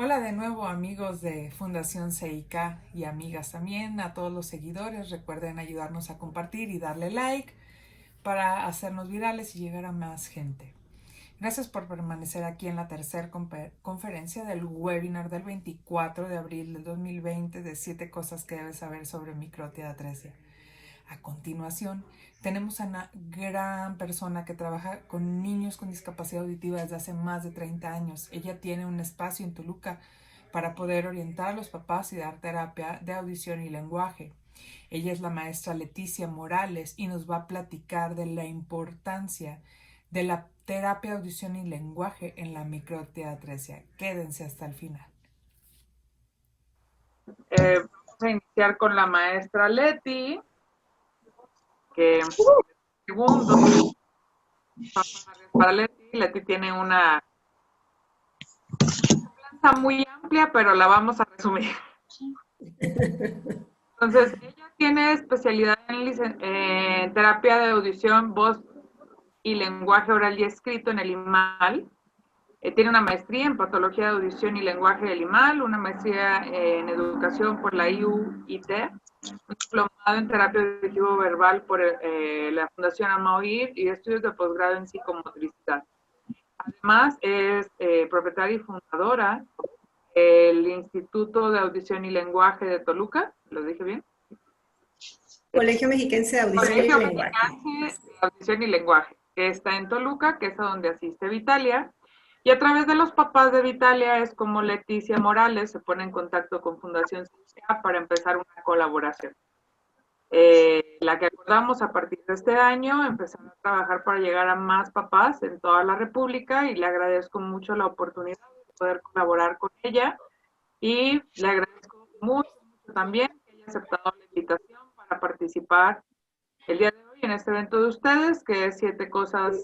Hola de nuevo amigos de Fundación CIK y amigas también, a todos los seguidores, recuerden ayudarnos a compartir y darle like para hacernos virales y llegar a más gente. Gracias por permanecer aquí en la tercera conferencia del webinar del 24 de abril del 2020 de 7 cosas que debes saber sobre microteatresia. A continuación, tenemos a una gran persona que trabaja con niños con discapacidad auditiva desde hace más de 30 años. Ella tiene un espacio en Toluca para poder orientar a los papás y dar terapia de audición y lenguaje. Ella es la maestra Leticia Morales y nos va a platicar de la importancia de la terapia de audición y lenguaje en la microteatresia. Quédense hasta el final. Vamos a iniciar con la maestra Leti, que segundo para Leti. Leti tiene una planta muy amplia, pero la vamos a resumir. Entonces, ella tiene especialidad en terapia de audición, voz y lenguaje oral y escrito en el IMAL. Tiene una maestría en patología de audición y lenguaje del IMAL, una maestría en educación por la IUIT, un diplomado en terapia auditivo verbal por la Fundación AMAOIR y estudios de posgrado en psicomotricidad. Además, es propietaria y fundadora del Instituto de Audición y Lenguaje de Toluca, ¿lo dije bien? Colegio Mexiquense de Audición Colegio y Lenguaje. Mexicano de Audición y Lenguaje, que está en Toluca, que es a donde asiste Vitalia. Y a través de los papás de Vitalia es como Leticia Morales se pone en contacto con Fundación CICA para empezar una colaboración. La que acordamos a partir de este año, empezar a trabajar para llegar a más papás en toda la República y le agradezco mucho la oportunidad de poder colaborar con ella y le agradezco mucho, mucho también que haya aceptado la invitación para participar el día de hoy en este evento de ustedes, que es 7 cosas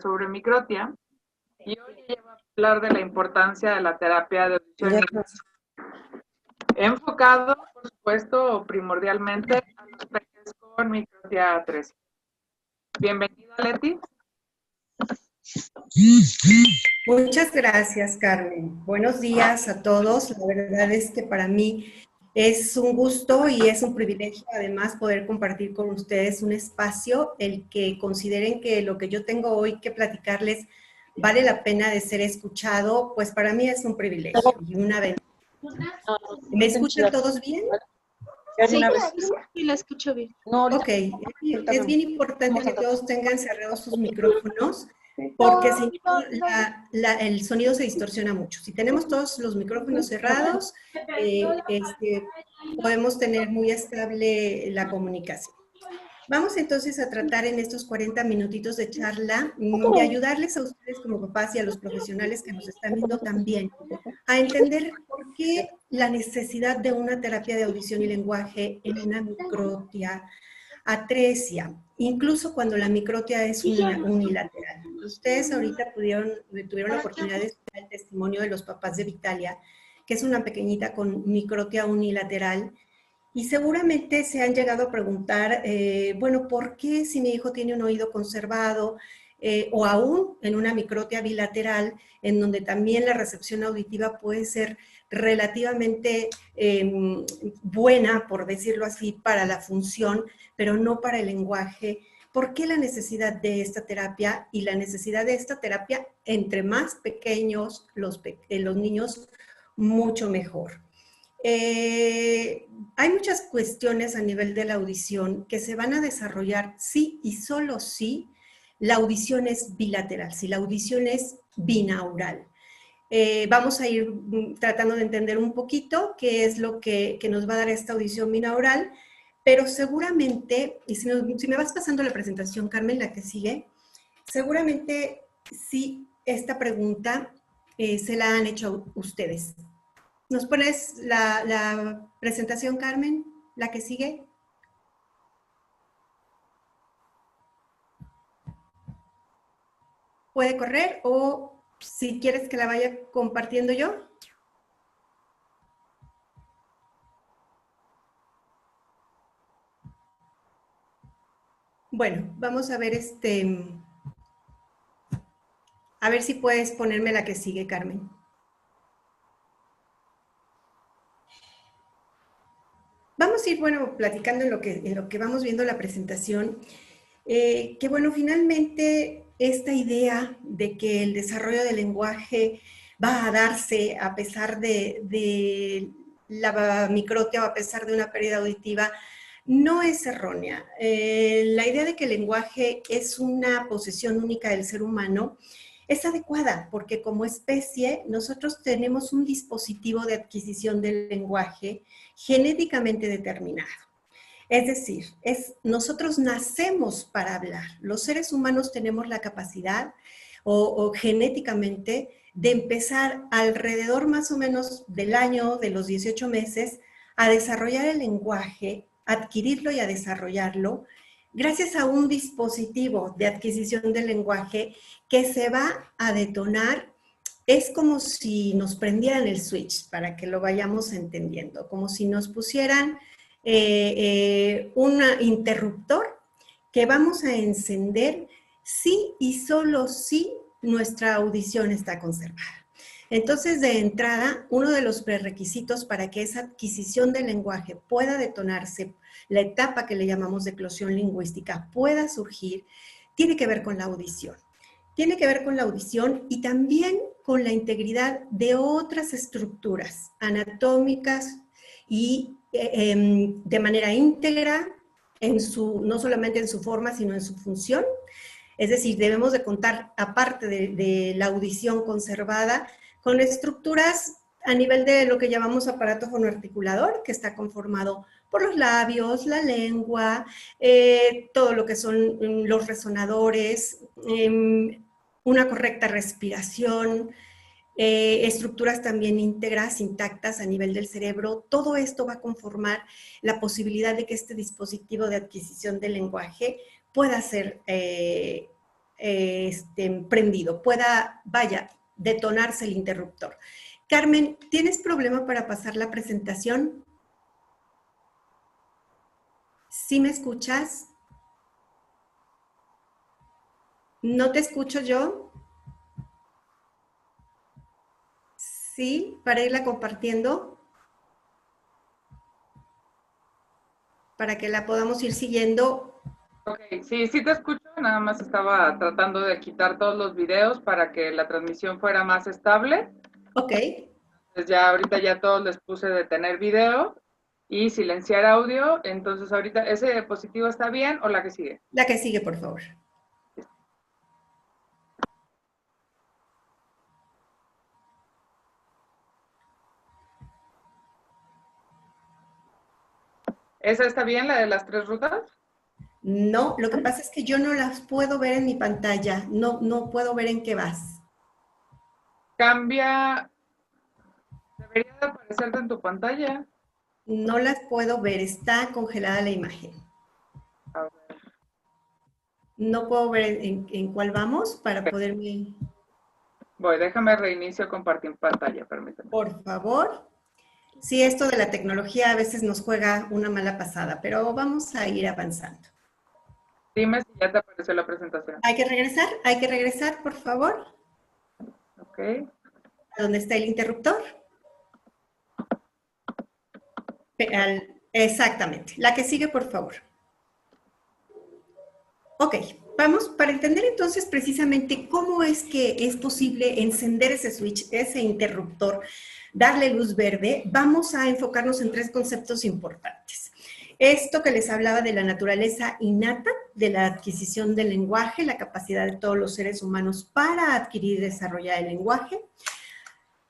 sobre microtia. Y hoy ella va a hablar de la importancia de la terapia de audición enfocado, por supuesto, primordialmente a los peques con microtia 3. Bienvenida, Leti. Muchas gracias, Carmen. Buenos días a todos. La verdad es que para mí es un gusto y es un privilegio además poder compartir con ustedes un espacio, el que consideren que lo que yo tengo hoy que platicarles vale la pena de ser escuchado, pues para mí es un privilegio y una ventaja. ¿Me escuchan todos bien? Sí, sí, la escucho bien. Ok, es bien importante que todos tengan cerrados sus micrófonos porque si no, el sonido se distorsiona mucho. Si tenemos todos los micrófonos cerrados, podemos tener muy estable la comunicación. Vamos entonces a tratar en estos 40 minutitos de charla de ayudarles a ustedes como papás y a los profesionales que nos están viendo también a entender por qué la necesidad de una terapia de audición y lenguaje en una microtia atresia, incluso cuando la microtia es unilateral. Ustedes ahorita tuvieron la oportunidad de escuchar el testimonio de los papás de Vitalia, que es una pequeñita con microtia unilateral, y seguramente se han llegado a preguntar, bueno, ¿por qué si mi hijo tiene un oído conservado o aún en una microtia bilateral, en donde también la recepción auditiva puede ser relativamente buena, por decirlo así, para la función, pero no para el lenguaje? ¿Por qué la necesidad de esta terapia? Y la necesidad de esta terapia, entre más pequeños los niños, mucho mejor. Hay muchas cuestiones a nivel de la audición que se van a desarrollar sí y solo si la audición es bilateral, si la audición es binaural. Vamos a ir tratando de entender un poquito qué es lo que nos va a dar esta audición binaural, pero seguramente, y si me vas pasando la presentación, Carmen, la que sigue, seguramente sí esta pregunta se la han hecho ustedes. ¿Nos pones la presentación, Carmen? ¿La que sigue? ¿Puede correr o si quieres que la vaya compartiendo yo? Bueno, vamos a ver a ver si puedes ponerme la que sigue, Carmen. vamos a ir, bueno, platicando en lo que vamos viendo la presentación, que bueno, finalmente esta idea de que el desarrollo del lenguaje va a darse a pesar de la microtia o a pesar de una pérdida auditiva, no es errónea. La idea de que el lenguaje es una posesión única del ser humano es adecuada, porque como especie nosotros tenemos un dispositivo de adquisición del lenguaje genéticamente determinado. Es decir, nosotros nacemos para hablar. Los seres humanos tenemos la capacidad o genéticamente de empezar alrededor más o menos del año, de los 18 meses, a desarrollar el lenguaje, adquirirlo y a desarrollarlo, gracias a un dispositivo de adquisición del lenguaje que se va a detonar. Es como si nos prendieran el switch, para que lo vayamos entendiendo, como si nos pusieran un interruptor que vamos a encender si y solo si nuestra audición está conservada. Entonces, de entrada, uno de los prerequisitos para que esa adquisición del lenguaje pueda detonarse, la etapa que le llamamos de eclosión lingüística pueda surgir, tiene que ver con la audición. Tiene que ver con la audición y también con la integridad de otras estructuras anatómicas y de manera íntegra, no solamente en su forma, sino en su función. Es decir, debemos de contar, aparte de la audición conservada, con estructuras a nivel de lo que llamamos aparato fonoarticulador, que está conformado por los labios, la lengua, todo lo que son los resonadores, una correcta respiración, estructuras también íntegras, intactas a nivel del cerebro. Todo esto va a conformar la posibilidad de que este dispositivo de adquisición del lenguaje pueda ser prendido, detonarse el interruptor. Carmen, ¿tienes problema para pasar la presentación? ¿Sí me escuchas? ¿No te escucho yo? ¿Sí? Para irla compartiendo. Para que la podamos ir siguiendo. Ok, sí, sí te escucho, nada más estaba tratando de quitar todos los videos para que la transmisión fuera más estable. Ok. Entonces ya ahorita ya todos les puse detener video y silenciar audio. Entonces ahorita, ¿ese diapositivo está bien o la que sigue? La que sigue, por favor. ¿Esa está bien, la de las 3 rutas? No, lo que pasa es que yo no las puedo ver en mi pantalla. No puedo ver en qué vas. Cambia, debería de aparecerte en tu pantalla. No las puedo ver, está congelada la imagen. A ver. No puedo ver en cuál vamos para poderme... Voy, déjame reinicio compartir pantalla, permítame. Por favor. Sí, esto de la tecnología a veces nos juega una mala pasada, pero vamos a ir avanzando. Dime si ya te apareció la presentación. Hay que regresar, por favor. Ok. ¿A dónde está el interruptor? Exactamente. La que sigue, por favor. Ok, vamos, para entender entonces precisamente cómo es que es posible encender ese switch, ese interruptor, darle luz verde, vamos a enfocarnos en 3 conceptos importantes. Esto que les hablaba de la naturaleza innata, de la adquisición del lenguaje, la capacidad de todos los seres humanos para adquirir y desarrollar el lenguaje.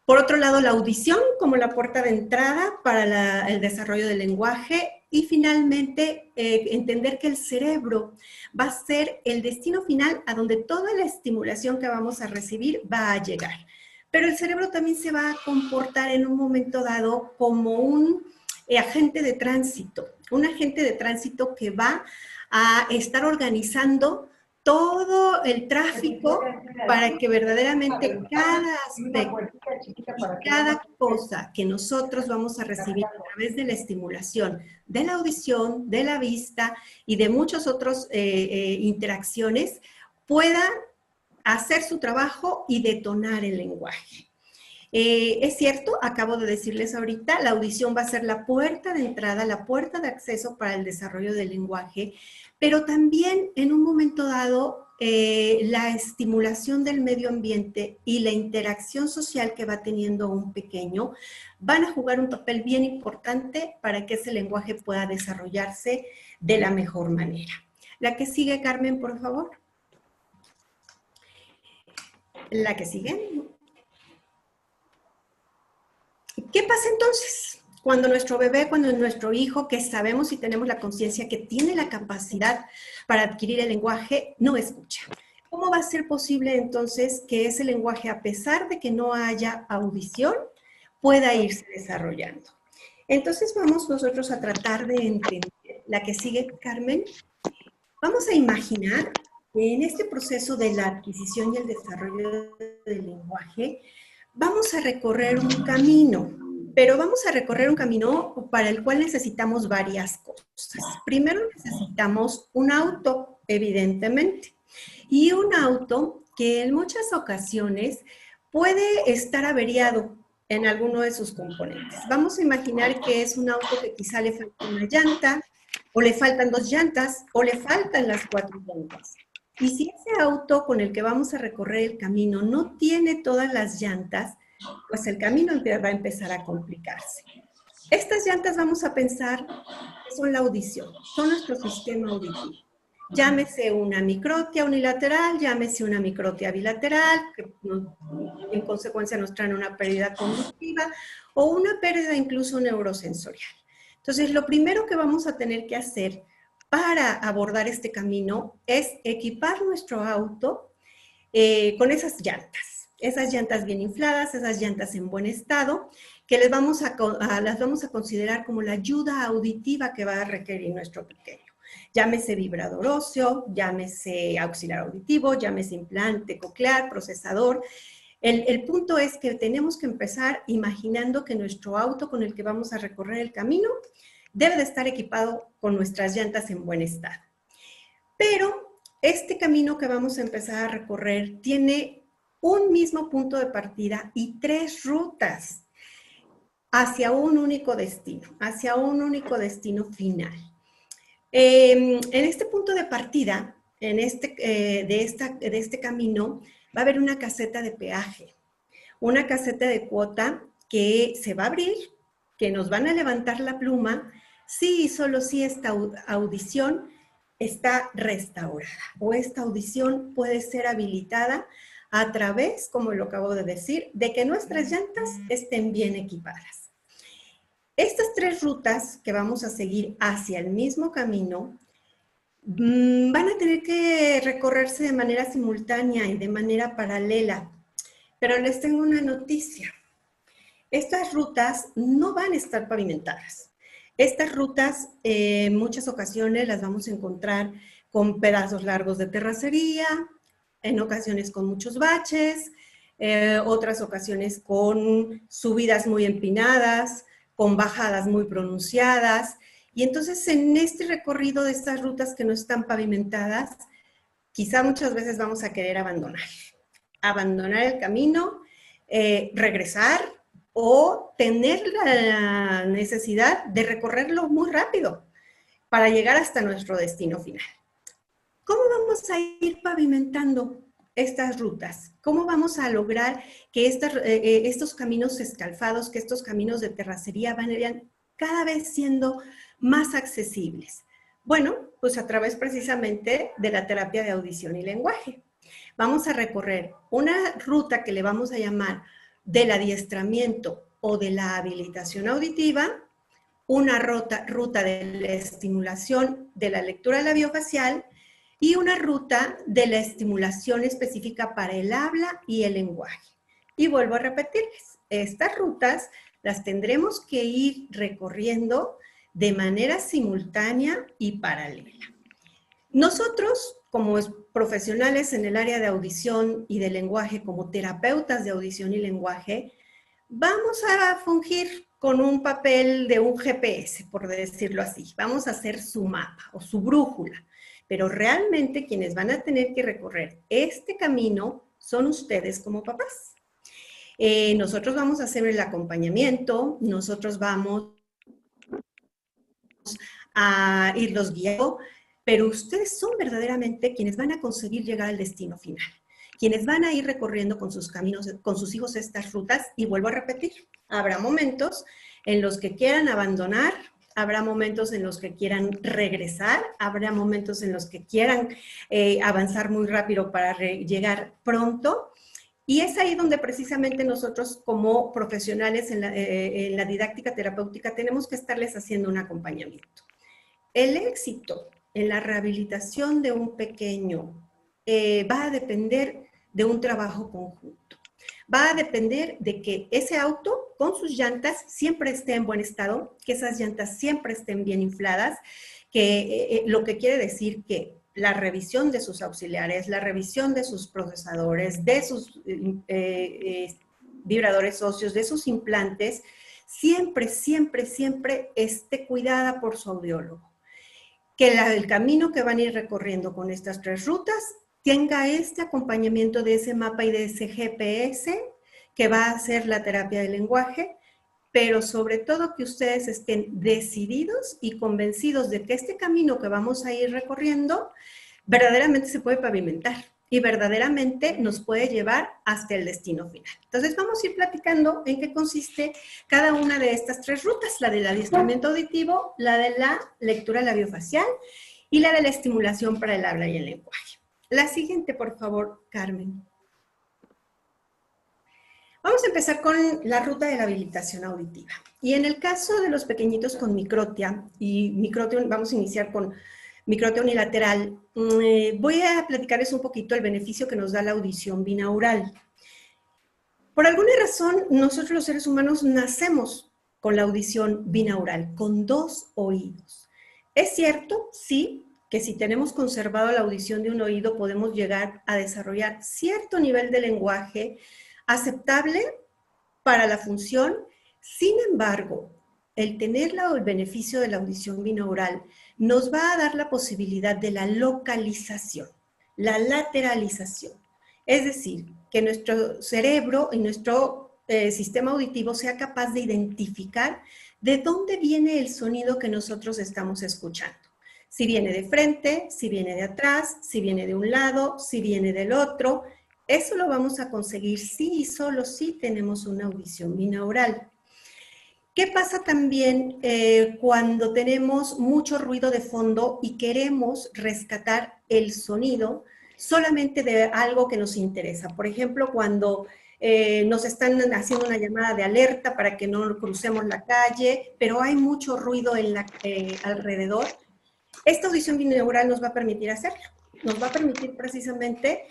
Por otro lado, la audición como la puerta de entrada para el desarrollo del lenguaje. Y finalmente, entender que el cerebro va a ser el destino final a donde toda la estimulación que vamos a recibir va a llegar. Pero el cerebro también se va a comportar en un momento dado como un agente de tránsito. Un agente de tránsito que va a estar organizando todo el tráfico para que verdaderamente cada aspecto y cada cosa que nosotros vamos a recibir a través de la estimulación de la audición, de la vista y de muchas otras interacciones pueda hacer su trabajo y detonar el lenguaje. Es cierto, acabo de decirles ahorita, la audición va a ser la puerta de entrada, la puerta de acceso para el desarrollo del lenguaje, pero también en un momento dado la estimulación del medio ambiente y la interacción social que va teniendo un pequeño van a jugar un papel bien importante para que ese lenguaje pueda desarrollarse de la mejor manera. La que sigue, Carmen, por favor. La que sigue. ¿Qué pasa entonces? Cuando nuestro bebé, cuando nuestro hijo, que sabemos y tenemos la conciencia que tiene la capacidad para adquirir el lenguaje, no escucha. ¿Cómo va a ser posible entonces que ese lenguaje, a pesar de que no haya audición, pueda irse desarrollando? Entonces vamos nosotros a tratar de entender. La que sigue, Carmen. Vamos a imaginar que en este proceso de la adquisición y el desarrollo del lenguaje, vamos a recorrer un camino, pero vamos a recorrer un camino para el cual necesitamos varias cosas. Primero necesitamos un auto, evidentemente, y un auto que en muchas ocasiones puede estar averiado en alguno de sus componentes. Vamos a imaginar que es un auto que quizá le falta una llanta, o le faltan 2 llantas, o le faltan las 4 llantas. Y si ese auto con el que vamos a recorrer el camino no tiene todas las llantas, pues el camino va a empezar a complicarse. Estas llantas vamos a pensar que son la audición, son nuestro sistema auditivo. Llámese una microtia unilateral, llámese una microtia bilateral, que en consecuencia nos traen una pérdida conductiva, o una pérdida incluso neurosensorial. Entonces, lo primero que vamos a tener que hacer para abordar este camino es equipar nuestro auto con esas llantas bien infladas, esas llantas en buen estado, que las vamos a considerar como la ayuda auditiva que va a requerir nuestro pequeño. Llámese vibrador óseo, llámese auxiliar auditivo, llámese implante coclear, procesador. El punto es que tenemos que empezar imaginando que nuestro auto con el que vamos a recorrer el camino debe de estar equipado con nuestras llantas en buen estado. Pero este camino que vamos a empezar a recorrer tiene un mismo punto de partida y 3 rutas hacia un único destino final. En este punto de partida, de este camino, va a haber una caseta de peaje, una caseta de cuota que se va a abrir, que nos van a levantar la pluma, sí y solo si esta audición está restaurada o esta audición puede ser habilitada a través, como lo acabo de decir, de que nuestras llantas estén bien equipadas. Estas 3 rutas que vamos a seguir hacia el mismo camino van a tener que recorrerse de manera simultánea y de manera paralela. Pero les tengo una noticia. Estas rutas no van a estar pavimentadas. Estas rutas en muchas ocasiones las vamos a encontrar con pedazos largos de terracería, en ocasiones con muchos baches, otras ocasiones con subidas muy empinadas, con bajadas muy pronunciadas. Y entonces en este recorrido de estas rutas que no están pavimentadas, quizá muchas veces vamos a querer abandonar el camino, regresar o tener la necesidad de recorrerlo muy rápido para llegar hasta nuestro destino final. ¿Cómo vamos a ir pavimentando estas rutas? ¿Cómo vamos a lograr que estos caminos escalfados, que estos caminos de terracería vayan cada vez siendo más accesibles? Bueno, pues a través precisamente de la terapia de audición y lenguaje. Vamos a recorrer una ruta que le vamos a llamar del adiestramiento o de la habilitación auditiva, una ruta de la estimulación de la lectura labiofacial y una ruta de la estimulación específica para el habla y el lenguaje. Y vuelvo a repetirles, estas rutas las tendremos que ir recorriendo de manera simultánea y paralela. Nosotros, como profesionales en el área de audición y de lenguaje, como terapeutas de audición y lenguaje, vamos a fungir con un papel de un GPS, por decirlo así. Vamos a hacer su mapa o su brújula. Pero realmente quienes van a tener que recorrer este camino son ustedes como papás. Nosotros vamos a hacer el acompañamiento, nosotros vamos a irlos guiando, pero ustedes son verdaderamente quienes van a conseguir llegar al destino final, quienes van a ir recorriendo con sus caminos, con sus hijos estas rutas, y vuelvo a repetir, habrá momentos en los que quieran abandonar, habrá momentos en los que quieran regresar, habrá momentos en los que quieran avanzar muy rápido para llegar pronto, y es ahí donde precisamente nosotros como profesionales en la didáctica terapéutica tenemos que estarles haciendo un acompañamiento. El éxito en la rehabilitación de un pequeño va a depender de un trabajo conjunto. Va a depender de que ese auto con sus llantas siempre esté en buen estado, que esas llantas siempre estén bien infladas, que lo que quiere decir que la revisión de sus auxiliares, la revisión de sus procesadores, de sus vibradores óseos, de sus implantes, siempre, siempre, siempre esté cuidada por su audiólogo. Que el camino que van a ir recorriendo con estas 3 rutas tenga este acompañamiento de ese mapa y de ese GPS que va a hacer la terapia del lenguaje, pero sobre todo que ustedes estén decididos y convencidos de que este camino que vamos a ir recorriendo verdaderamente se puede pavimentar y verdaderamente nos puede llevar hasta el destino final. Entonces vamos a ir platicando en qué consiste cada una de estas 3 rutas, la del adiestramiento auditivo, la de la lectura labiofacial y la de la estimulación para el habla y el lenguaje. La siguiente, por favor, Carmen. Vamos a empezar con la ruta de la habilitación auditiva. Y en el caso de los pequeñitos con microtia, y microtia, vamos a iniciar con microtia unilateral, voy a platicarles un poquito el beneficio que nos da la audición binaural. Por alguna razón, nosotros los seres humanos nacemos con la audición binaural, con 2 oídos. Es cierto, sí, que si tenemos conservado la audición de un oído, podemos llegar a desarrollar cierto nivel de lenguaje aceptable para la función. Sin embargo, el tener el beneficio de la audición binaural nos va a dar la posibilidad de la localización, la lateralización. Es decir, que nuestro cerebro y nuestro sistema auditivo sea capaz de identificar de dónde viene el sonido que nosotros estamos escuchando. Si viene de frente, si viene de atrás, si viene de un lado, si viene del otro. Eso lo vamos a conseguir si y solo si tenemos una audición binaural. ¿Qué pasa también cuando tenemos mucho ruido de fondo y queremos rescatar el sonido solamente de algo que nos interesa? Por ejemplo, cuando nos están haciendo una llamada de alerta para que no crucemos la calle, pero hay mucho ruido alrededor. Esta audición binaural nos va a permitir hacerlo. Nos va a permitir precisamente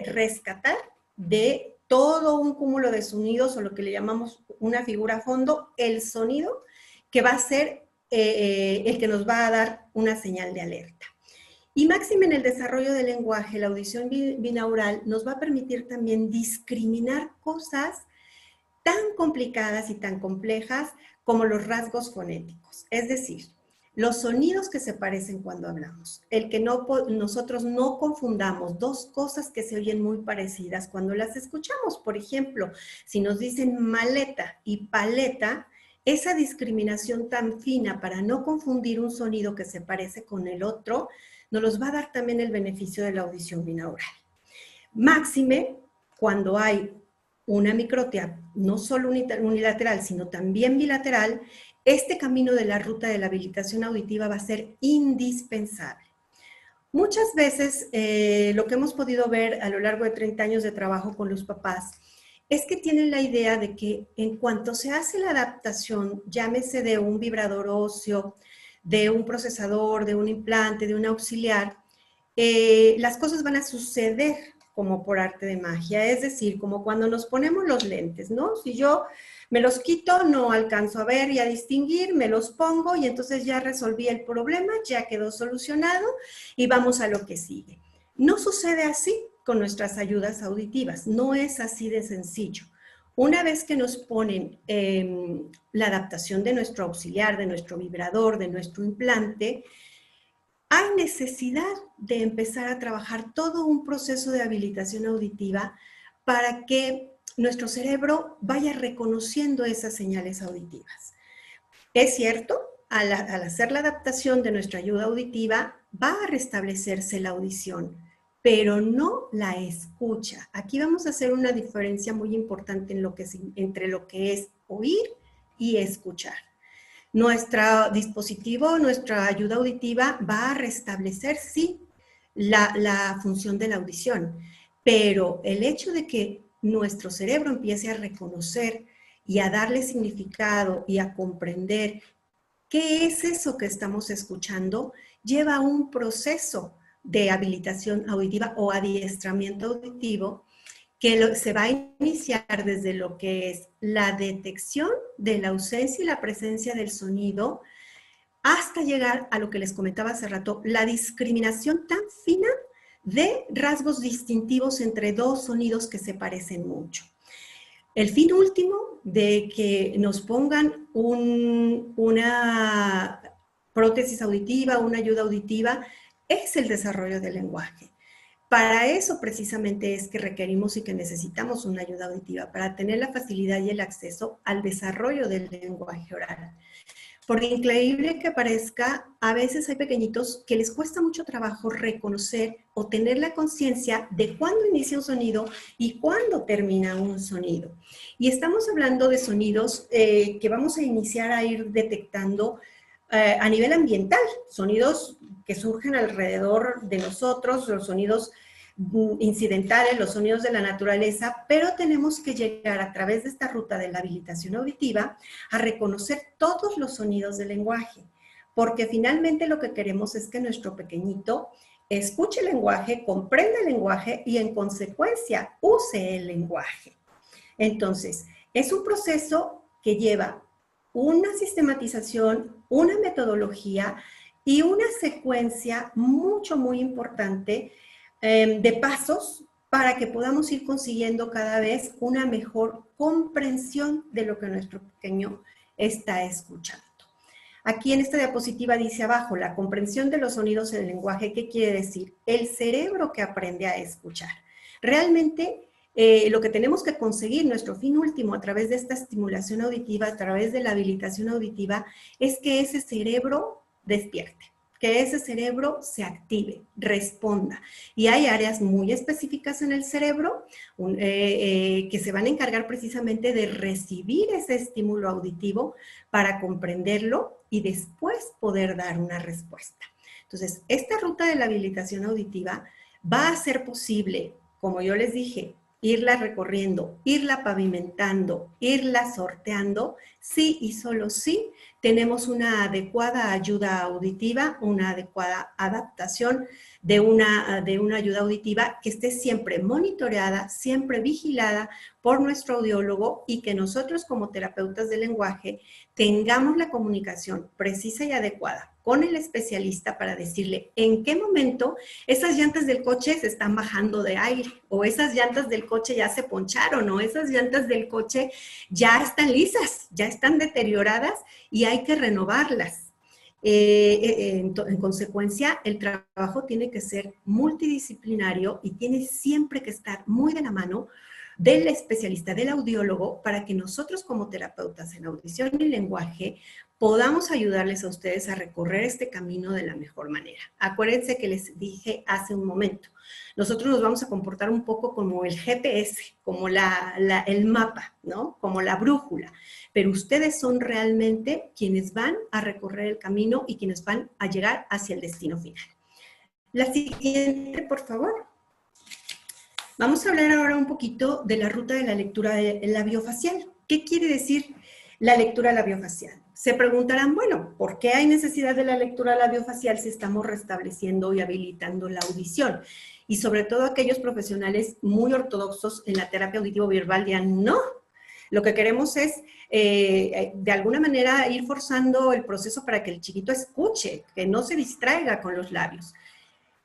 rescatar de todo un cúmulo de sonidos, o lo que le llamamos una figura a fondo, el sonido que va a ser el que nos va a dar una señal de alerta. Y máxime en el desarrollo del lenguaje, la audición binaural nos va a permitir también discriminar cosas tan complicadas y tan complejas como los rasgos fonéticos. Es decir, los sonidos que se parecen cuando hablamos, el que nosotros no confundamos 2 cosas que se oyen muy parecidas cuando las escuchamos. Por ejemplo, si nos dicen maleta y paleta, esa discriminación tan fina para no confundir un sonido que se parece con el otro, nos los va a dar también el beneficio de la audición binaural. Máxime, cuando hay una microtia, no solo unilateral, sino también bilateral, este camino de la ruta de la habilitación auditiva va a ser indispensable. Muchas veces lo que hemos podido ver a lo largo de 30 años de trabajo con los papás es que tienen la idea de que en cuanto se hace la adaptación, llámese de un vibrador óseo, de un procesador, de un implante, de un auxiliar, las cosas van a suceder como por arte de magia, es decir, como cuando nos ponemos los lentes, ¿no? Si yo me los quito, no alcanzo a ver y a distinguir, me los pongo y entonces ya resolví el problema, ya quedó solucionado y vamos a lo que sigue. No sucede así con nuestras ayudas auditivas, no es así de sencillo. Una vez que nos ponen la adaptación de nuestro auxiliar, de nuestro vibrador, de nuestro implante, hay necesidad de empezar a trabajar todo un proceso de habilitación auditiva para que nuestro cerebro vaya reconociendo esas señales auditivas. Es cierto, al hacer la adaptación de nuestra ayuda auditiva, va a restablecerse la audición, pero no la escucha. Aquí vamos a hacer una diferencia muy importante entre lo que es oír y escuchar. Nuestro dispositivo, nuestra ayuda auditiva va a restablecer, sí, la función de la audición, pero el hecho de que nuestro cerebro empiece a reconocer y a darle significado y a comprender qué es eso que estamos escuchando, lleva a un proceso de habilitación auditiva o adiestramiento auditivo que se va a iniciar desde lo que es la detección de la ausencia y la presencia del sonido hasta llegar a lo que les comentaba hace rato, la discriminación tan fina de rasgos distintivos entre dos sonidos que se parecen mucho. El fin último de que nos pongan una prótesis auditiva, una ayuda auditiva, es el desarrollo del lenguaje. Para eso precisamente es que requerimos y que necesitamos una ayuda auditiva, para tener la facilidad y el acceso al desarrollo del lenguaje oral. Por increíble que parezca, a veces hay pequeñitos que les cuesta mucho trabajo reconocer o tener la conciencia de cuándo inicia un sonido y cuándo termina un sonido. Y estamos hablando de sonidos que vamos a iniciar a ir detectando a nivel ambiental, sonidos que surgen alrededor de nosotros, los sonidos incidentales, los sonidos de la naturaleza, pero tenemos que llegar a través de esta ruta de la habilitación auditiva a reconocer todos los sonidos del lenguaje, porque finalmente lo que queremos es que nuestro pequeñito escuche el lenguaje, comprenda el lenguaje y en consecuencia use el lenguaje. Entonces, es un proceso que lleva una sistematización, una metodología y una secuencia muy importante de pasos para que podamos ir consiguiendo cada vez una mejor comprensión de lo que nuestro pequeño está escuchando. Aquí en esta diapositiva dice abajo, la comprensión de los sonidos en el lenguaje. ¿Qué quiere decir? El cerebro que aprende a escuchar. Realmente lo que tenemos que conseguir, nuestro fin último a través de esta estimulación auditiva, a través de la habilitación auditiva, es que ese cerebro despierte, que ese cerebro se active, responda. Y hay áreas muy específicas en el cerebro que se van a encargar precisamente de recibir ese estímulo auditivo para comprenderlo y después poder dar una respuesta. Entonces, esta ruta de la habilitación auditiva va a ser posible, como yo les dije, irla recorriendo, irla pavimentando, irla sorteando, sí y solo sí tenemos una adecuada ayuda auditiva, una adecuada adaptación de una ayuda auditiva que esté siempre monitoreada, siempre vigilada por nuestro audiólogo y que nosotros como terapeutas del lenguaje tengamos la comunicación precisa y adecuada con el especialista para decirle en qué momento esas llantas del coche se están bajando de aire o esas llantas del coche ya se poncharon o esas llantas del coche ya están lisas, ya están deterioradas y hay que renovarlas. En consecuencia, el trabajo tiene que ser multidisciplinario y tiene siempre que estar muy de la mano del especialista, del audiólogo, para que nosotros como terapeutas en audición y lenguaje podamos ayudarles a ustedes a recorrer este camino de la mejor manera. Acuérdense que les dije hace un momento, nosotros nos vamos a comportar un poco como el GPS, como el mapa, ¿no? Como la brújula, pero ustedes son realmente quienes van a recorrer el camino y quienes van a llegar hacia el destino final. La siguiente, por favor. Vamos a hablar ahora un poquito de la ruta de la lectura labiofacial. ¿Qué quiere decir la lectura labiofacial? Se preguntarán, bueno, ¿por qué hay necesidad de la lectura labiofacial si estamos restableciendo y habilitando la audición? Y sobre todo aquellos profesionales muy ortodoxos en la terapia auditivo-verbal dirán, no, lo que queremos es de alguna manera ir forzando el proceso para que el chiquito escuche, que no se distraiga con los labios.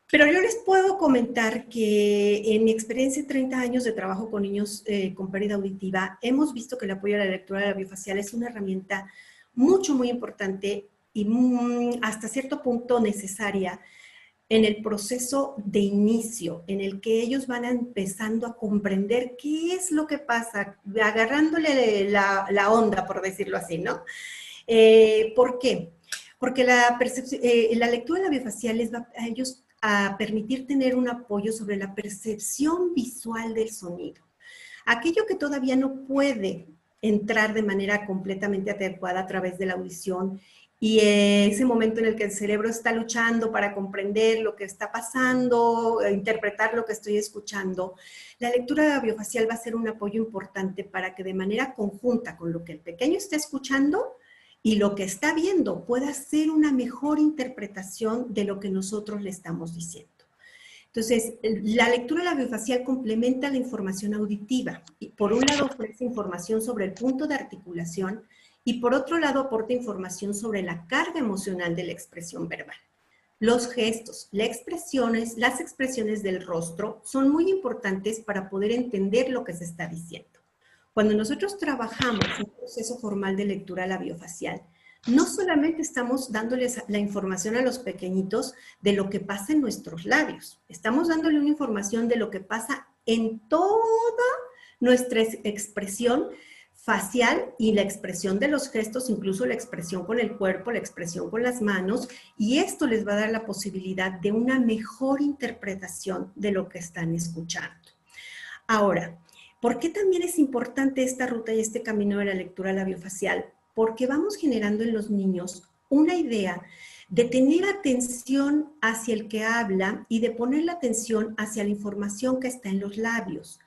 Pero yo les puedo comentar que en mi experiencia de 30 años de trabajo con niños con pérdida auditiva, hemos visto que el apoyo a la lectura labiofacial es una herramienta muy importante y hasta cierto punto necesaria en el proceso de inicio, en el que ellos van empezando a comprender qué es lo que pasa, agarrándole la onda, por decirlo así, ¿no? ¿Por qué? Porque la lectura de la biofacial les va a ellos a permitir tener un apoyo sobre la percepción visual del sonido. Aquello que todavía no puede entrar de manera completamente adecuada a través de la audición y ese momento en el que el cerebro está luchando para comprender lo que está pasando, interpretar lo que estoy escuchando, la lectura biofacial va a ser un apoyo importante para que de manera conjunta con lo que el pequeño está escuchando y lo que está viendo pueda ser una mejor interpretación de lo que nosotros le estamos diciendo. Entonces, la lectura labiofacial complementa la información auditiva. Y por un lado ofrece información sobre el punto de articulación y por otro lado aporta información sobre la carga emocional de la expresión verbal. Los gestos, las expresiones del rostro son muy importantes para poder entender lo que se está diciendo. Cuando nosotros trabajamos en un proceso formal de lectura labiofacial, no solamente estamos dándoles la información a los pequeñitos de lo que pasa en nuestros labios, estamos dándole una información de lo que pasa en toda nuestra expresión facial y la expresión de los gestos, incluso la expresión con el cuerpo, la expresión con las manos, y esto les va a dar la posibilidad de una mejor interpretación de lo que están escuchando. Ahora, ¿por qué también es importante esta ruta y este camino de la lectura labiofacial? Porque vamos generando en los niños una idea de tener atención hacia el que habla y de poner la atención hacia la información que está en los labios.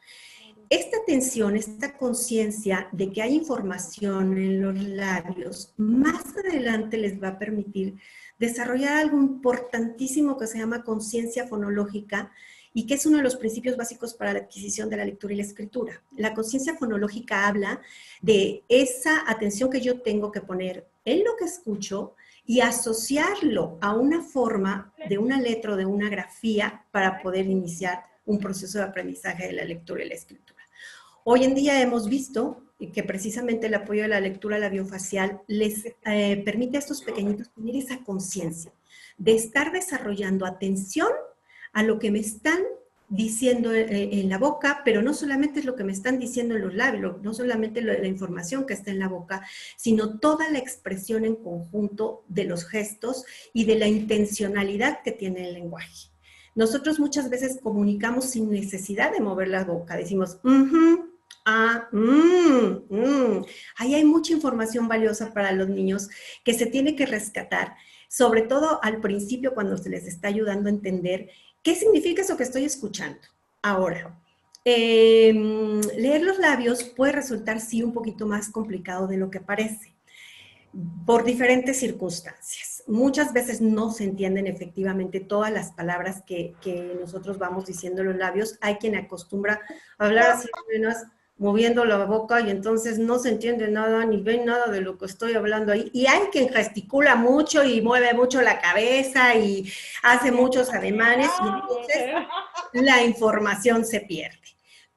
Esta atención, esta conciencia de que hay información en los labios, más adelante les va a permitir desarrollar algo importantísimo que se llama conciencia fonológica, y que es uno de los principios básicos para la adquisición de la lectura y la escritura. La conciencia fonológica habla de esa atención que yo tengo que poner en lo que escucho y asociarlo a una forma de una letra o de una grafía para poder iniciar un proceso de aprendizaje de la lectura y la escritura. Hoy en día hemos visto que precisamente el apoyo de la lectura labiofacial les permite a estos pequeñitos tener esa conciencia de estar desarrollando atención a lo que me están diciendo en la boca, pero no solamente es lo que me están diciendo en los labios, no solamente la información que está en la boca, sino toda la expresión en conjunto de los gestos y de la intencionalidad que tiene el lenguaje. Nosotros muchas veces comunicamos sin necesidad de mover la boca, decimos, Ahí hay mucha información valiosa para los niños que se tiene que rescatar, sobre todo al principio cuando se les está ayudando a entender ¿qué significa eso que estoy escuchando? Ahora, leer los labios puede resultar, sí, un poquito más complicado de lo que parece, por diferentes circunstancias. Muchas veces no se entienden efectivamente todas las palabras que nosotros vamos diciendo en los labios. Hay quien acostumbra a hablar así, moviendo la boca y entonces no se entiende nada ni ven nada de lo que estoy hablando ahí. Y hay quien gesticula mucho y mueve mucho la cabeza y hace muchos ademanes y entonces la información se pierde.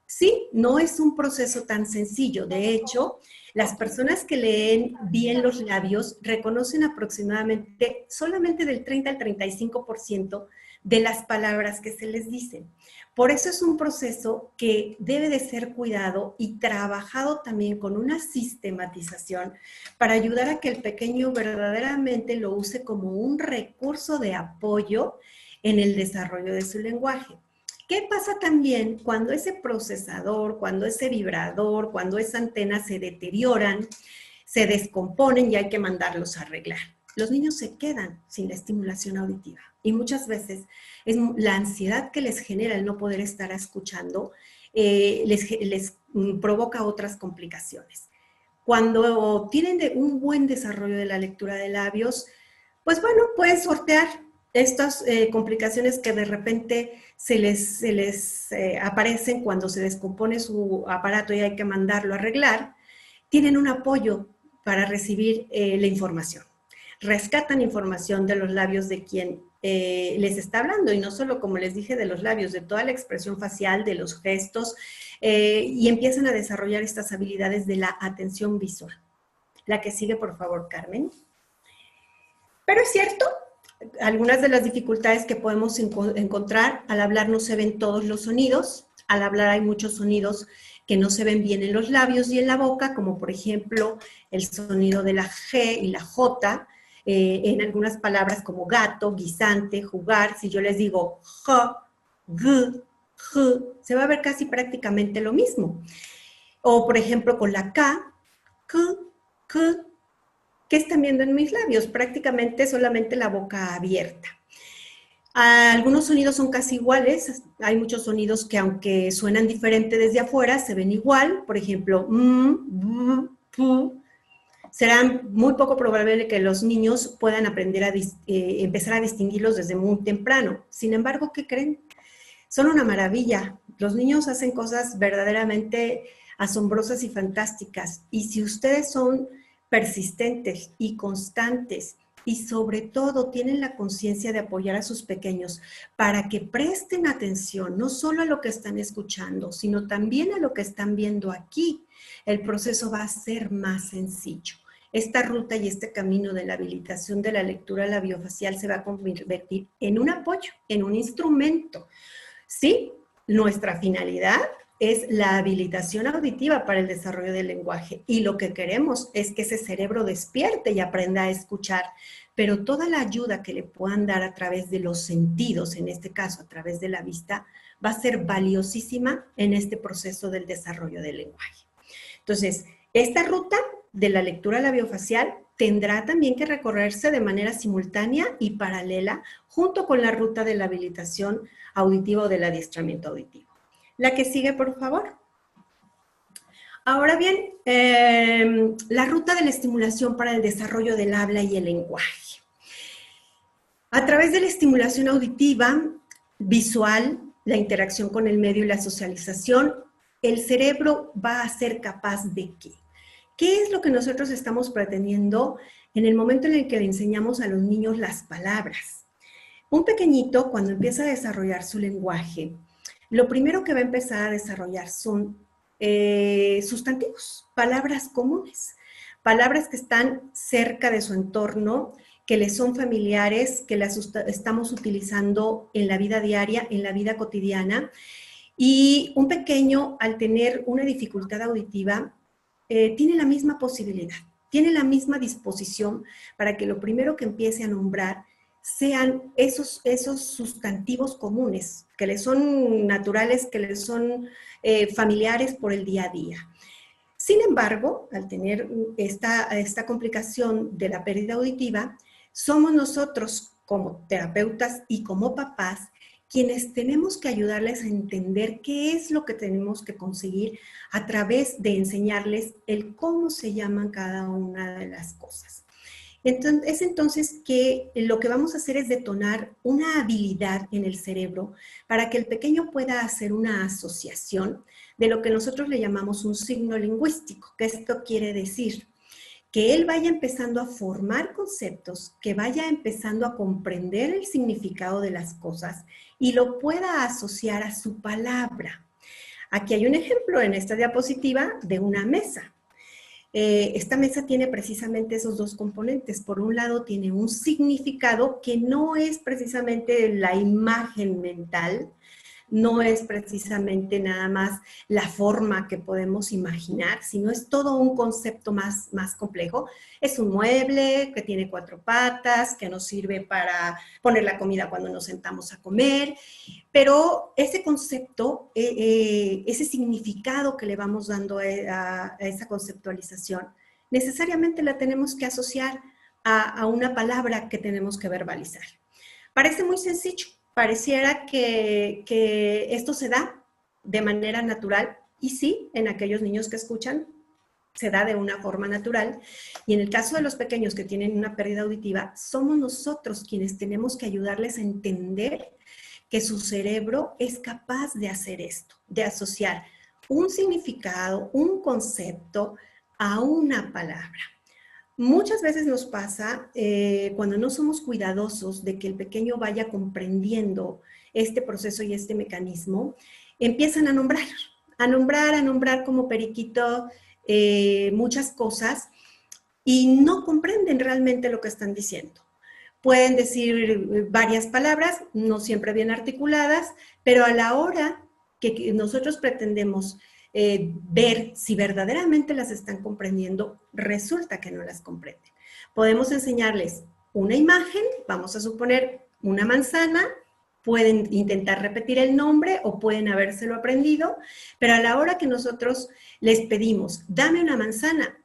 Sí, no es un proceso tan sencillo. De hecho, las personas que leen bien los labios reconocen aproximadamente solamente del 30 al 35% de las palabras que se les dicen. Por eso es un proceso que debe de ser cuidado y trabajado también con una sistematización para ayudar a que el pequeño verdaderamente lo use como un recurso de apoyo en el desarrollo de su lenguaje. ¿Qué pasa también cuando ese procesador, cuando ese vibrador, cuando esa antena se deterioran, se descomponen y hay que mandarlos a arreglar? Los niños se quedan sin la estimulación auditiva y muchas veces es la ansiedad que les genera el no poder estar escuchando, les provoca otras complicaciones. Cuando tienen un buen desarrollo de la lectura de labios, pues bueno, pueden sortear estas complicaciones que de repente se les aparecen cuando se descompone su aparato y hay que mandarlo a arreglar. Tienen un apoyo para recibir la información. Rescatan información de los labios de quien les está hablando, y no solo, como les dije, de los labios, de toda la expresión facial, de los gestos, y empiezan a desarrollar estas habilidades de la atención visual. La que sigue, por favor, Carmen. Pero es cierto, algunas de las dificultades que podemos encontrar: al hablar no se ven todos los sonidos, al hablar hay muchos sonidos que no se ven bien en los labios y en la boca, como por ejemplo el sonido de la G y la J, en algunas palabras como gato, guisante, jugar. Si yo les digo J, G, J, se va a ver casi prácticamente lo mismo. O por ejemplo con la K, K, ¿qué están viendo en mis labios? Prácticamente solamente la boca abierta. Algunos sonidos son casi iguales, hay muchos sonidos que aunque suenan diferente desde afuera, se ven igual. Por ejemplo, será muy poco probable que los niños puedan aprender a empezar a distinguirlos desde muy temprano. Sin embargo, ¿qué creen? Son una maravilla. Los niños hacen cosas verdaderamente asombrosas y fantásticas. Y si ustedes son persistentes y constantes y sobre todo tienen la conciencia de apoyar a sus pequeños para que presten atención no solo a lo que están escuchando, sino también a lo que están viendo aquí, el proceso va a ser más sencillo. Esta ruta y este camino de la habilitación de la lectura labiofacial se va a convertir en un apoyo, en un instrumento. Sí, nuestra finalidad es la habilitación auditiva para el desarrollo del lenguaje y lo que queremos es que ese cerebro despierte y aprenda a escuchar, pero toda la ayuda que le puedan dar a través de los sentidos, en este caso a través de la vista, va a ser valiosísima en este proceso del desarrollo del lenguaje. Entonces, esta ruta de la lectura labiofacial tendrá también que recorrerse de manera simultánea y paralela junto con la ruta de la habilitación auditiva o del adiestramiento auditivo. La que sigue, por favor. Ahora bien, la ruta de la estimulación para el desarrollo del habla y el lenguaje. A través de la estimulación auditiva, visual, la interacción con el medio y la socialización, el cerebro va a ser capaz de ¿qué? ¿Qué es lo que nosotros estamos pretendiendo en el momento en el que le enseñamos a los niños las palabras? Un pequeñito, cuando empieza a desarrollar su lenguaje, lo primero que va a empezar a desarrollar son sustantivos, palabras comunes, palabras que están cerca de su entorno, que les son familiares, que las estamos utilizando en la vida diaria, en la vida cotidiana. Y un pequeño, al tener una dificultad auditiva, tiene la misma posibilidad, tiene la misma disposición para que lo primero que empiece a nombrar sean esos sustantivos comunes, que le son naturales, que le son familiares por el día a día. Sin embargo, al tener esta complicación de la pérdida auditiva, somos nosotros como terapeutas y como papás quienes tenemos que ayudarles a entender qué es lo que tenemos que conseguir a través de enseñarles el cómo se llaman cada una de las cosas. Entonces que lo que vamos a hacer es detonar una habilidad en el cerebro para que el pequeño pueda hacer una asociación de lo que nosotros le llamamos un signo lingüístico. ¿Qué esto quiere decir? Que él vaya empezando a formar conceptos, que vaya empezando a comprender el significado de las cosas y lo pueda asociar a su palabra. Aquí hay un ejemplo en esta diapositiva de una mesa. Esta mesa tiene precisamente esos dos componentes. Por un lado tiene un significado que no es precisamente la imagen mental, no es precisamente nada más la forma que podemos imaginar, sino es todo un concepto más complejo. Es un mueble que tiene 4 patas, que nos sirve para poner la comida cuando nos sentamos a comer, pero ese concepto, ese significado que le vamos dando a esa conceptualización, necesariamente la tenemos que asociar a una palabra que tenemos que verbalizar. Parece muy sencillo. Pareciera que esto se da de manera natural, y sí, en aquellos niños que escuchan, se da de una forma natural, y en el caso de los pequeños que tienen una pérdida auditiva, somos nosotros quienes tenemos que ayudarles a entender que su cerebro es capaz de hacer esto, de asociar un significado, un concepto a una palabra. Muchas veces nos pasa cuando no somos cuidadosos de que el pequeño vaya comprendiendo este proceso y este mecanismo, empiezan a nombrar como periquito muchas cosas y no comprenden realmente lo que están diciendo. pueden decir varias palabras, no siempre bien articuladas, pero a la hora que nosotros pretendemos ver si verdaderamente las están comprendiendo, resulta que no las comprenden. Podemos enseñarles una imagen, vamos a suponer una manzana, pueden intentar repetir el nombre o pueden habérselo aprendido, pero a la hora que nosotros les pedimos, dame una manzana,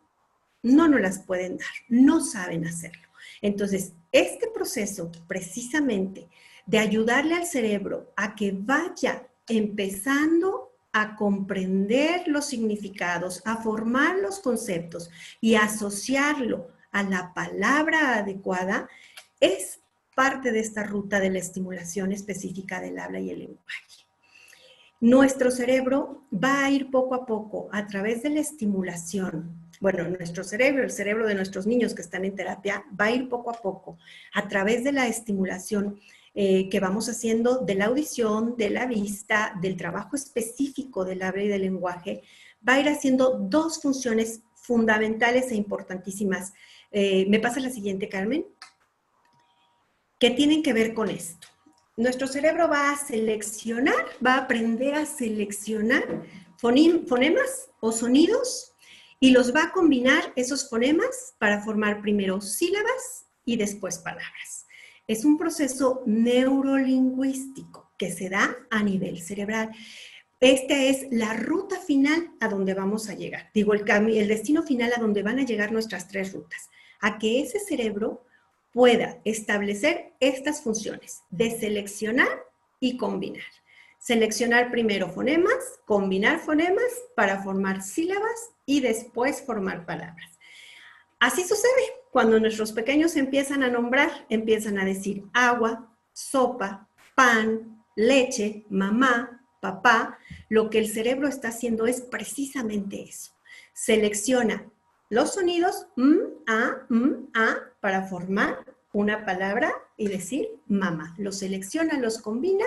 no nos las pueden dar, no saben hacerlo. Entonces, este proceso precisamente de ayudarle al cerebro a que vaya empezando a comprender los significados, a formar los conceptos y a asociarlo a la palabra adecuada, es parte de esta ruta de la estimulación específica del habla y el lenguaje. Nuestro cerebro va a ir poco a poco a través de la estimulación. Bueno, nuestro cerebro, el cerebro de nuestros niños que están en terapia, va a ir poco a poco a través de la estimulación que vamos haciendo de la audición, de la vista, del trabajo específico del habla y del lenguaje, va a ir haciendo dos funciones fundamentales e importantísimas. ¿Me pasa la siguiente, Carmen? Que tienen que ver con esto. Nuestro cerebro va a seleccionar, va a aprender a seleccionar fonemas o sonidos y los va a combinar esos fonemas para formar primero sílabas y después palabras. Es un proceso neurolingüístico que se da a nivel cerebral. Esta es la ruta final a donde vamos a llegar. Digo, el destino final a donde van a llegar nuestras tres rutas. A que ese cerebro pueda establecer estas funciones de seleccionar y combinar. Seleccionar primero fonemas, combinar fonemas para formar sílabas y después formar palabras. Así sucede cuando nuestros pequeños empiezan a nombrar, empiezan a decir agua, sopa, pan, leche, mamá, papá. Lo que el cerebro está haciendo es precisamente eso. Selecciona los sonidos para formar una palabra y decir mamá. Los selecciona, los combina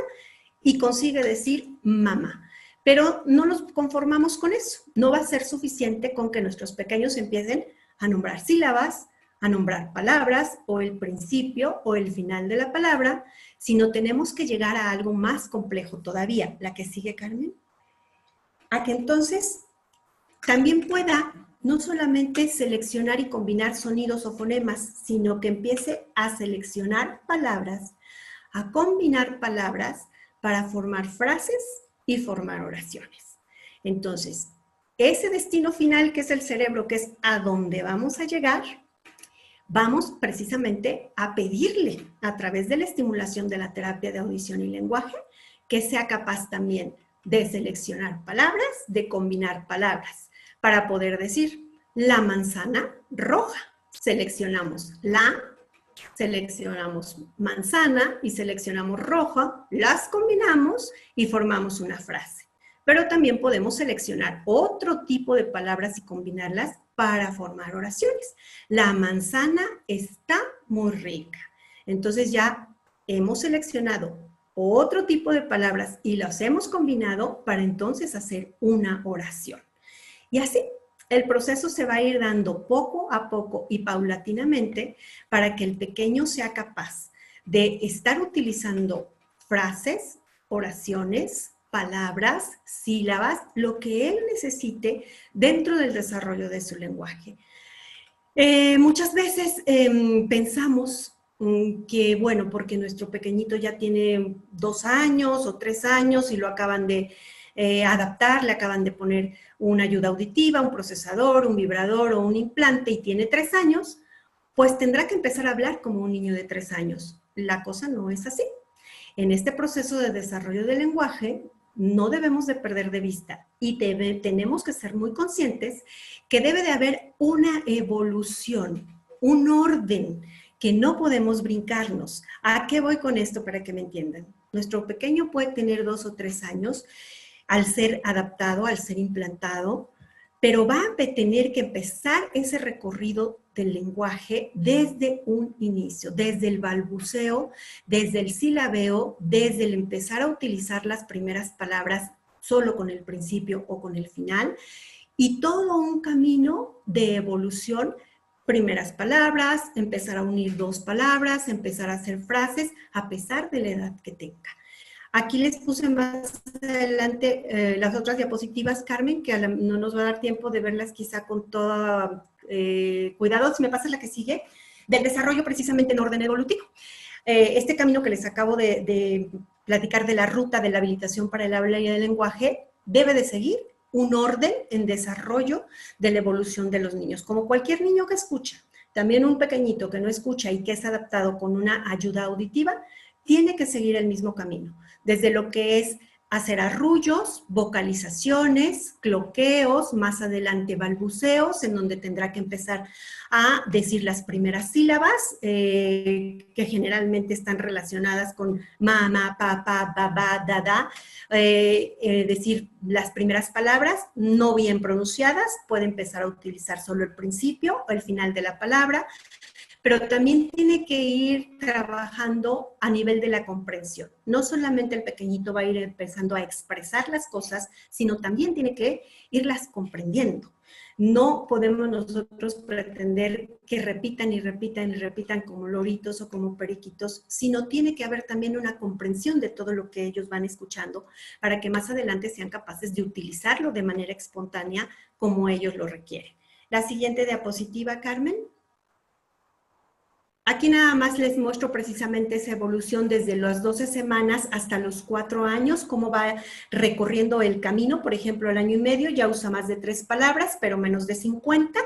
y consigue decir mamá. Pero no nos conformamos con eso. No va a ser suficiente con que nuestros pequeños empiecen a nombrar sílabas, a nombrar palabras o el principio o el final de la palabra, sino tenemos que llegar a algo más complejo todavía. ¿La que sigue, Carmen? A que entonces también pueda no solamente seleccionar y combinar sonidos o fonemas, sino que empiece a seleccionar palabras, a combinar palabras para formar frases y formar oraciones. Entonces, ese destino final que es el cerebro, que es a donde vamos a llegar, vamos precisamente a pedirle a través de la estimulación de la terapia de audición y lenguaje que sea capaz también de seleccionar palabras, de combinar palabras, para poder decir la manzana roja. Seleccionamos seleccionamos manzana y seleccionamos roja, las combinamos y formamos una frase. Pero también podemos seleccionar otro tipo de palabras y combinarlas para formar oraciones. La manzana está muy rica. Entonces ya hemos seleccionado otro tipo de palabras y las hemos combinado para entonces hacer una oración. Y así el proceso se va a ir dando poco a poco y paulatinamente para que el pequeño sea capaz de estar utilizando frases, oraciones, palabras, sílabas, lo que él necesite dentro del desarrollo de su lenguaje. Muchas veces pensamos que, bueno, porque nuestro pequeñito ya tiene 2 años o 3 años y lo acaban de adaptar, le acaban de poner una ayuda auditiva, un procesador, un vibrador o un implante y tiene 3 años, pues tendrá que empezar a hablar como un niño de 3 años. La cosa no es así. En este proceso de desarrollo del lenguaje no debemos de perder de vista y tenemos que ser muy conscientes que debe de haber una evolución, un orden que no podemos brincarnos. ¿A qué voy con esto para que me entiendan? Nuestro pequeño puede tener 2 o 3 años al ser adaptado, al ser implantado, pero va a tener que empezar ese recorrido del lenguaje desde un inicio, desde el balbuceo, desde el silabeo, desde el empezar a utilizar las primeras palabras solo con el principio o con el final, y todo un camino de evolución primeras palabras, empezar a unir dos palabras, empezar a hacer frases a pesar de la edad que tenga. Aquí les puse más adelante las otras diapositivas, Carmen, que no nos va a dar tiempo de verlas quizá con todo cuidado. Si me pasas la que sigue, del desarrollo precisamente en orden evolutivo. Este camino que les acabo de platicar de la ruta de la habilitación para el habla y el lenguaje debe de seguir un orden en desarrollo de la evolución de los niños. Como cualquier niño que escucha, también un pequeñito que no escucha y que es adaptado con una ayuda auditiva, tiene que seguir el mismo camino. Desde lo que es hacer arrullos, vocalizaciones, cloqueos, más adelante balbuceos, en donde tendrá que empezar a decir las primeras sílabas, que generalmente están relacionadas con mamá, papá, babá, dada, decir las primeras palabras no bien pronunciadas, puede empezar a utilizar solo el principio o el final de la palabra, pero también tiene que ir trabajando a nivel de la comprensión. No solamente el pequeñito va a ir empezando a expresar las cosas, sino también tiene que irlas comprendiendo. No podemos nosotros pretender que repitan y repitan y repitan como loritos o como periquitos, sino tiene que haber también una comprensión de todo lo que ellos van escuchando para que más adelante sean capaces de utilizarlo de manera espontánea como ellos lo requieren. La siguiente diapositiva, Carmen. Aquí nada más les muestro precisamente esa evolución desde las 12 semanas hasta los 4 años, cómo va recorriendo el camino. Por ejemplo, al año y medio ya usa más de 3 palabras, pero menos de 50.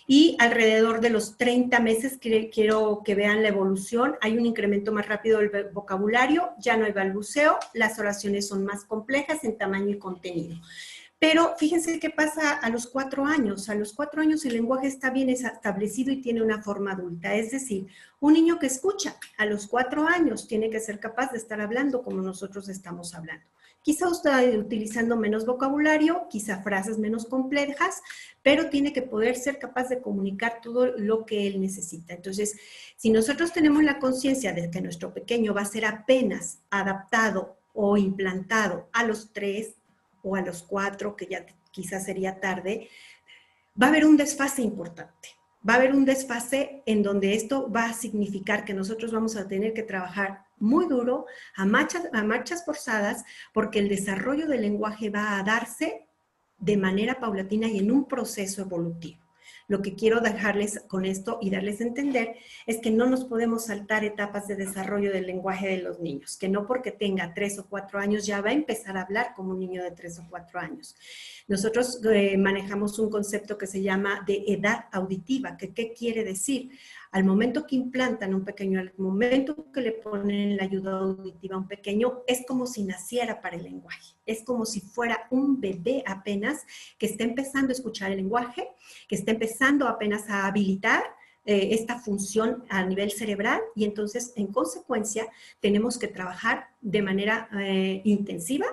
Y alrededor de los 30 meses quiero que vean la evolución. Hay un incremento más rápido del vocabulario, ya no hay balbuceo, las oraciones son más complejas en tamaño y contenido. Pero fíjense qué pasa a los 4 años. A los 4 años el lenguaje está bien establecido y tiene una forma adulta. Es decir, un niño que escucha a los 4 años tiene que ser capaz de estar hablando como nosotros estamos hablando. Quizá usted utilizando menos vocabulario, quizá frases menos complejas, pero tiene que poder ser capaz de comunicar todo lo que él necesita. Entonces, si nosotros tenemos la conciencia de que nuestro pequeño va a ser apenas adaptado o implantado a los 3 o a los 4, que ya quizás sería tarde, va a haber un desfase importante. Va a haber un desfase en donde esto va a significar que nosotros vamos a tener que trabajar muy duro, a marchas forzadas, porque el desarrollo del lenguaje va a darse de manera paulatina y en un proceso evolutivo. Lo que quiero dejarles con esto y darles a entender es que no nos podemos saltar etapas de desarrollo del lenguaje de los niños, que no porque tenga 3 o 4 años ya va a empezar a hablar como un niño de 3 o 4 años. Nosotros manejamos un concepto que se llama de edad auditiva, que ¿qué quiere decir? Al momento que implantan un pequeño, al momento que le ponen la ayuda auditiva a un pequeño, es como si naciera para el lenguaje. Es como si fuera un bebé apenas que está empezando a escuchar el lenguaje, que está empezando apenas a habilitar esta función a nivel cerebral y entonces, en consecuencia, tenemos que trabajar de manera intensiva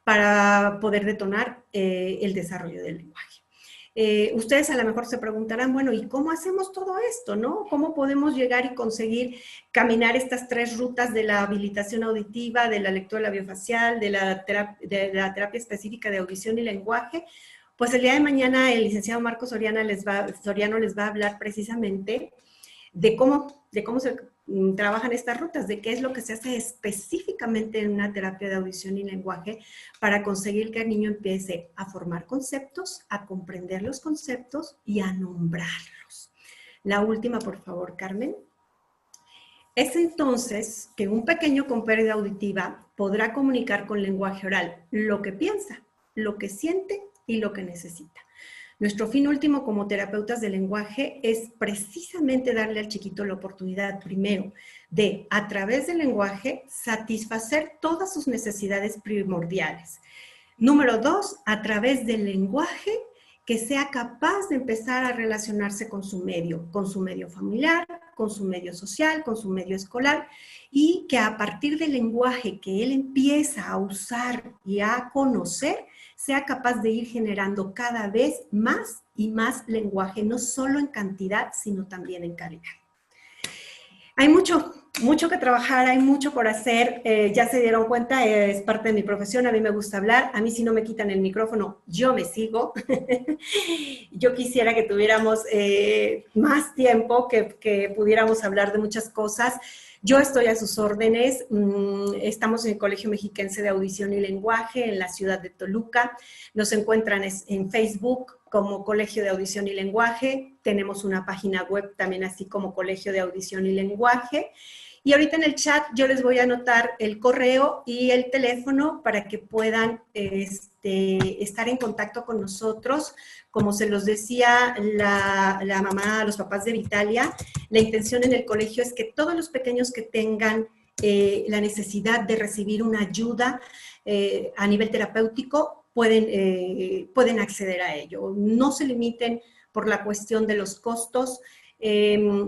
para poder detonar el desarrollo del lenguaje. Ustedes a lo mejor se preguntarán, bueno, ¿y cómo hacemos todo esto, no? ¿Cómo podemos llegar y conseguir caminar estas 3 rutas de la habilitación auditiva, de la lectura labiofacial, de la terapia específica de audición y lenguaje? Pues el día de mañana el licenciado Marcos Soriano les va a hablar precisamente de cómo se trabajan estas rutas, de qué es lo que se hace específicamente en una terapia de audición y lenguaje para conseguir que el niño empiece a formar conceptos, a comprender los conceptos y a nombrarlos. La última, por favor, Carmen. Es entonces que un pequeño con pérdida auditiva podrá comunicar con lenguaje oral lo que piensa, lo que siente y lo que necesita. Nuestro fin último como terapeutas del lenguaje es precisamente darle al chiquito la oportunidad, primero, de, a través del lenguaje, satisfacer todas sus necesidades primordiales. Número 2, a través del lenguaje, que sea capaz de empezar a relacionarse con su medio familiar, con su medio social, con su medio escolar, y que a partir del lenguaje que él empieza a usar y a conocer, sea capaz de ir generando cada vez más y más lenguaje, no solo en cantidad, sino también en calidad. Hay mucho mucho que trabajar, hay mucho por hacer, ya se dieron cuenta, es parte de mi profesión, a mí me gusta hablar, a mí si no me quitan el micrófono, yo me sigo. Yo quisiera que tuviéramos más tiempo, que pudiéramos hablar de muchas cosas. Yo estoy a sus órdenes, estamos en el Colegio Mexiquense de Audición y Lenguaje en la ciudad de Toluca, nos encuentran en Facebook como Colegio de Audición y Lenguaje, tenemos una página web también así como Colegio de Audición y Lenguaje, y ahorita en el chat yo les voy a anotar el correo y el teléfono para que puedan estar en contacto con nosotros. Como se los decía la mamá, los papás de Vitalia, la intención en el colegio es que todos los pequeños que tengan la necesidad de recibir una ayuda a nivel terapéutico pueden acceder a ello. No se limiten por la cuestión de los costos.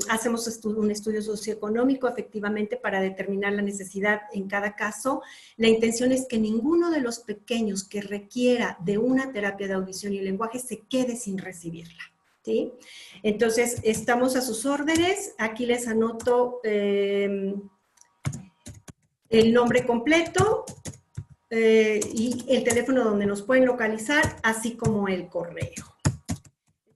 Hacemos un estudio socioeconómico efectivamente para determinar la necesidad en cada caso. La intención es que ninguno de los pequeños que requiera de una terapia de audición y lenguaje se quede sin recibirla, ¿sí? Entonces, estamos a sus órdenes. Aquí les anoto el nombre completo y el teléfono donde nos pueden localizar, así como el correo.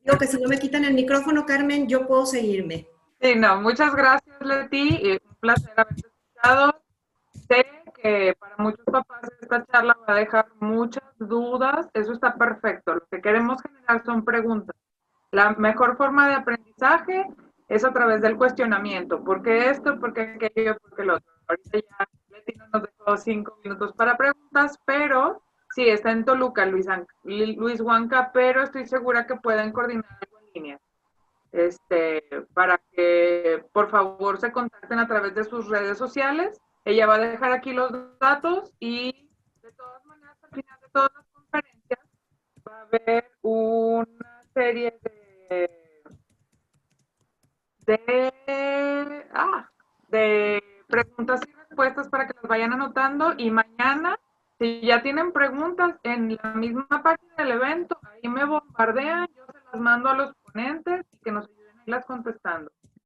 Digo que si no me quitan el micrófono, Carmen, yo puedo seguirme. Sí, no, muchas gracias, Leti. Un placer haberte escuchado. Sé que para muchos papás esta charla va a dejar muchas dudas. Eso está perfecto. Lo que queremos generar son preguntas. La mejor forma de aprendizaje es a través del cuestionamiento. ¿Por qué esto? ¿Por qué aquello? ¿Por qué lo otro? Ahorita ya Leti nos dejó 5 minutos para preguntas, pero sí, está en Toluca, Luis Huanca, pero estoy segura que pueden coordinar algo en línea. Para que por favor se contacten a través de sus redes sociales. Ella va a dejar aquí los datos y de todas maneras al final de todas las conferencias va a haber una serie de preguntas y respuestas para que las vayan anotando, y mañana, si ya tienen preguntas en la misma página del evento, ahí me bombardean, yo se las mando a los ponentes y que nos ayuden a irlas contestando.